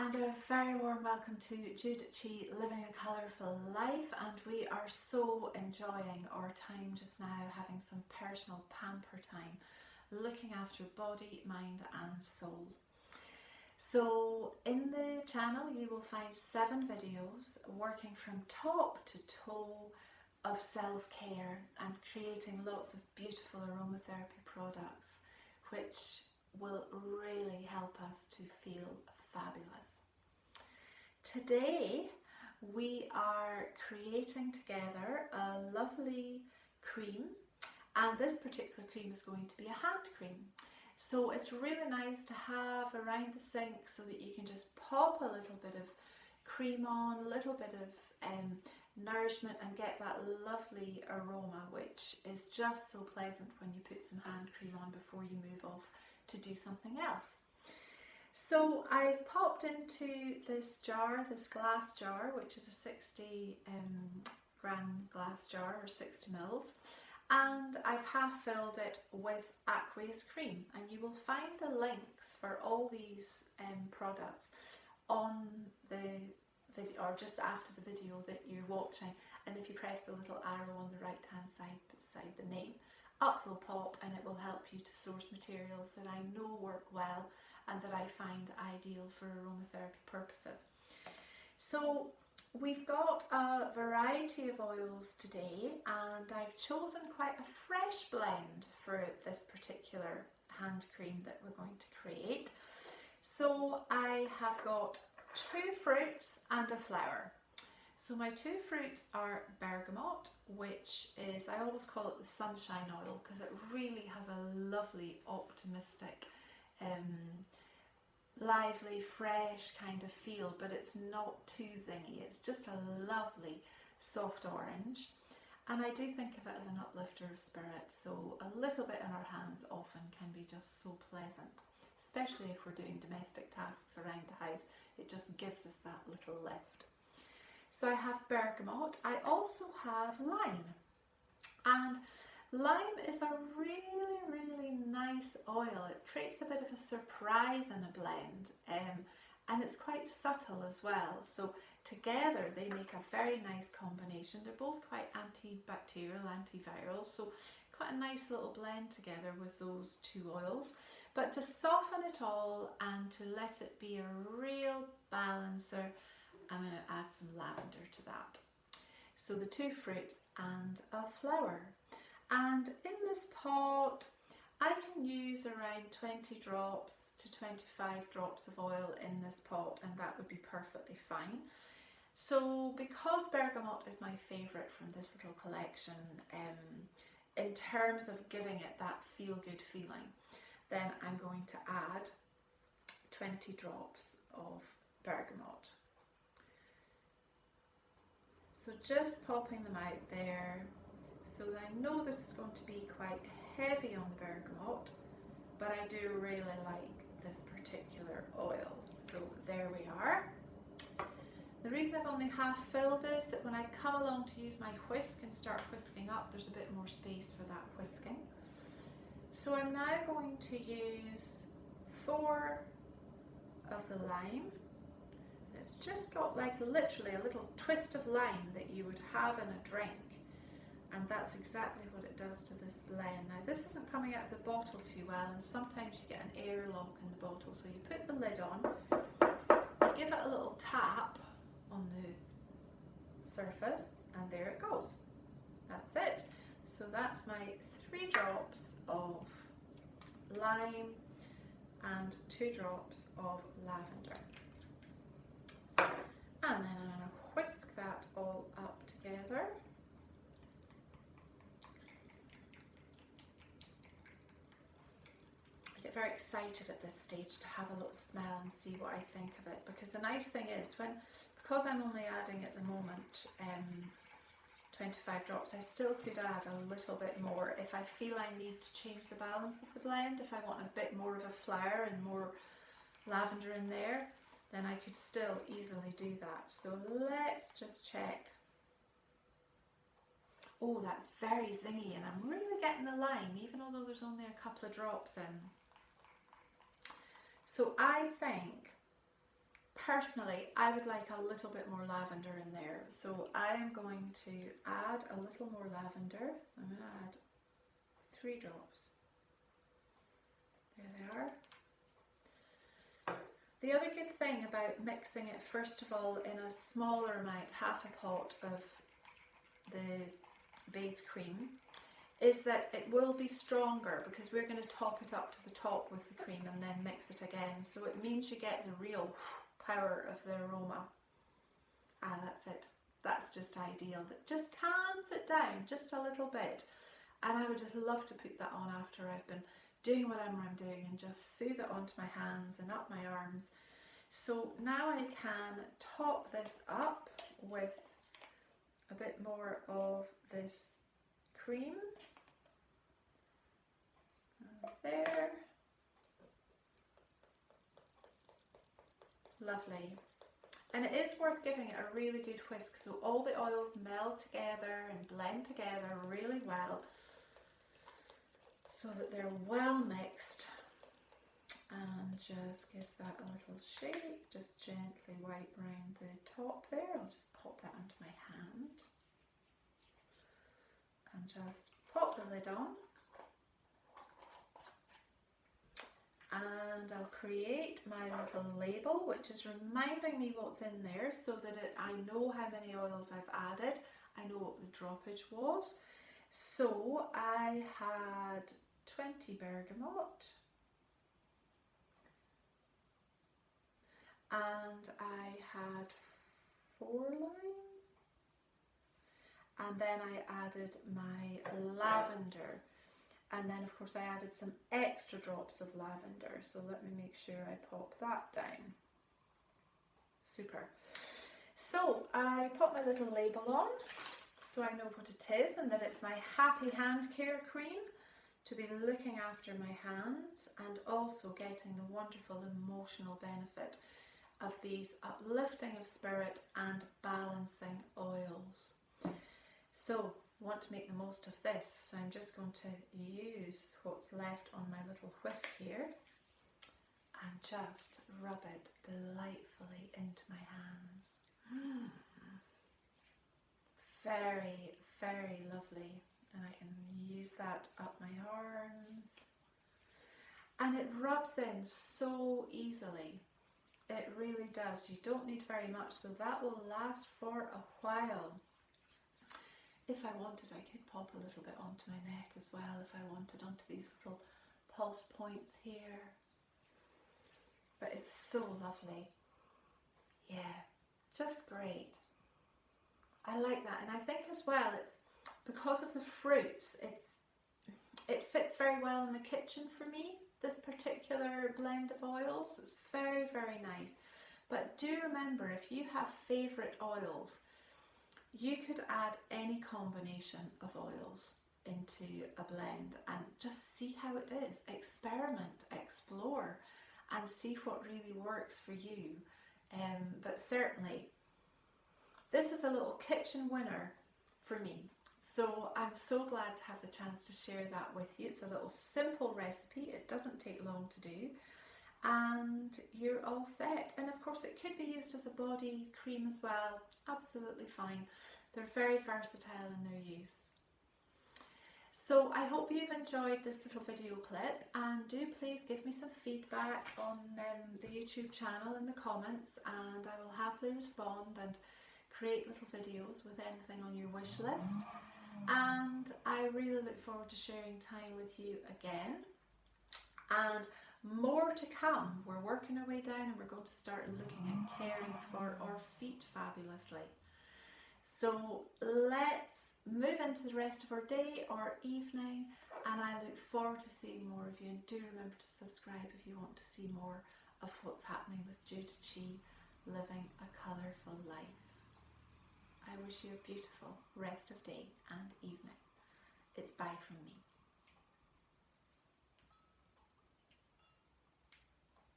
And a very warm welcome to Jude Living a Colourful Life, and we are so enjoying our time just now, having some personal pamper time, looking after body, mind and soul. So in the channel you will find 7 videos working from top to toe of self-care and creating lots of beautiful aromatherapy products which will really help us to feel fabulous. Today we are creating together a lovely cream, and this particular cream is going to be a hand cream. So it's really nice to have around the sink so that you can just pop a little bit of cream on, a little bit of nourishment, and get that lovely aroma which is just so pleasant when you put some hand cream on before you move off to do something else. So I've popped into this jar, this glass jar, which is a 60 gram glass jar, or 60 mils, and I've half filled it with aqueous cream, and you will find the links for all these products on the video, or just after the video that you're watching, and if you press the little arrow on the right hand side beside the name, up they'll pop, and it will help you to source materials that I know work well and that I find ideal for aromatherapy purposes. So we've got a variety of oils today, and I've chosen quite a fresh blend for this particular hand cream that we're going to create. So I have got 2 fruits and a flower. So my 2 fruits are bergamot, which is, I always call it the sunshine oil because it really has a lovely, optimistic, lively, fresh kind of feel, but it's not too zingy. It's just a lovely soft orange, and I do think of it as an uplifter of spirit, so a little bit in our hands often can be just so pleasant, especially if we're doing domestic tasks around the house. It just gives us that little lift. So I have bergamot. I also have lime, and lime is a really nice oil. It creates a bit of a surprise in a blend, and it's quite subtle as well. So together they make a very nice combination. They're both quite antibacterial, antiviral, so quite a nice little blend together with those 2 oils. But to soften it all and to let it be a real balancer, I'm going to add some lavender to that. So the 2 fruits and a flower. And in this pot I can use around 20 drops to 25 drops of oil in this pot, and that would be perfectly fine. So because bergamot is my favourite from this little collection, in terms of giving it that feel-good feeling, then I'm going to add 20 drops of bergamot. So just popping them out there. So I know this is going to be quite heavy on the bergamot, but I do really like this particular oil. So there we are. The reason I've only half filled is that when I come along to use my whisk and start whisking up, there's a bit more space for that whisking. So I'm now going to use 4 of the lime. It's just got like literally a little twist of lime that you would have in a drink. And that's exactly what it does to this blend. Now this isn't coming out of the bottle too well, and sometimes you get an airlock in the bottle, so you put the lid on, you give it a little tap on the surface, and there it goes. That's it. So that's my 3 drops of lime and 2 drops of lavender. And then I'm going to whisk that all up together. Very excited at this stage to have a little smell and see what I think of it, because the nice thing is, because I'm only adding at the moment 25 drops, I still could add a little bit more if I feel I need to change the balance of the blend. If I want a bit more of a flower and more lavender in there, then I could still easily do that. So let's just check. Oh, that's very zingy, and I'm really getting the lime, even although there's only a couple of drops in. So I think personally, I would like a little bit more lavender in there. So I am going to add a little more lavender. So I'm going to add 3 drops. There they are. The other good thing about mixing it first of all in a smaller amount, half a pot of the base cream, is that it will be stronger because we're going to top it up to the top with the cream and then mix it again. So it means you get the real power of the aroma. Ah, that's it. That's just ideal. That just calms it down just a little bit. And I would just love to put that on after I've been doing whatever I'm doing and just soothe it onto my hands and up my arms. So now I can top this up with a bit more of this cream. There. Lovely. And it is worth giving it a really good whisk so all the oils meld together and blend together really well, so that they're well mixed. And just give that a little shake, just gently wipe around the top there. I'll just pop that onto my hand and just pop the lid on. And I'll create my little label, which is reminding me what's in there so that I know how many oils I've added. I know what the droppage was. So I had 20 bergamot, and I had 4 lime, and then I added my lavender, and then of course I added some extra drops of lavender, so let me make sure I pop that down. Super. So I pop my little label on so I know what it is and that it's my happy hand care cream to be looking after my hands and also getting the wonderful emotional benefit of these uplifting of spirit and balancing oils. So I want to make the most of this, so I'm just going to use what's left on my little whisk here and just rub it delightfully into my hands. Very, very lovely. And I can use that up my arms. And it rubs in so easily. It really does. You don't need very much, so that will last for a while. If I wanted, I could pop a little bit onto my neck as well, if I wanted, onto these little pulse points here. But it's so lovely. Yeah, just great. I like that, and I think as well, it's because of the fruits, it fits very well in the kitchen for me, this particular blend of oils. It's very, very nice. But do remember, if you have favourite oils, you could add any combination of oils into a blend and just see how it is. Experiment, explore, and see what really works for you. But certainly, this is a little kitchen winner for me. So I'm so glad to have the chance to share that with you. It's a little simple recipe. It doesn't take long to do. And you're all set. And of course it could be used as a body cream as well. Absolutely fine. They're very versatile in their use. So I hope you've enjoyed this little video clip, and do please give me some feedback on the YouTube channel in the comments, and I will happily respond and create little videos with anything on your wish list. And I really look forward to sharing time with you again, and more to come. We're working our way down and we're going to start looking at caring for our feet fabulously. So let's move into the rest of our day or evening, and I look forward to seeing more of you. And do remember to subscribe if you want to see more of what's happening with Jude living a colourful life. I wish you a beautiful rest of day and evening. It's bye from me.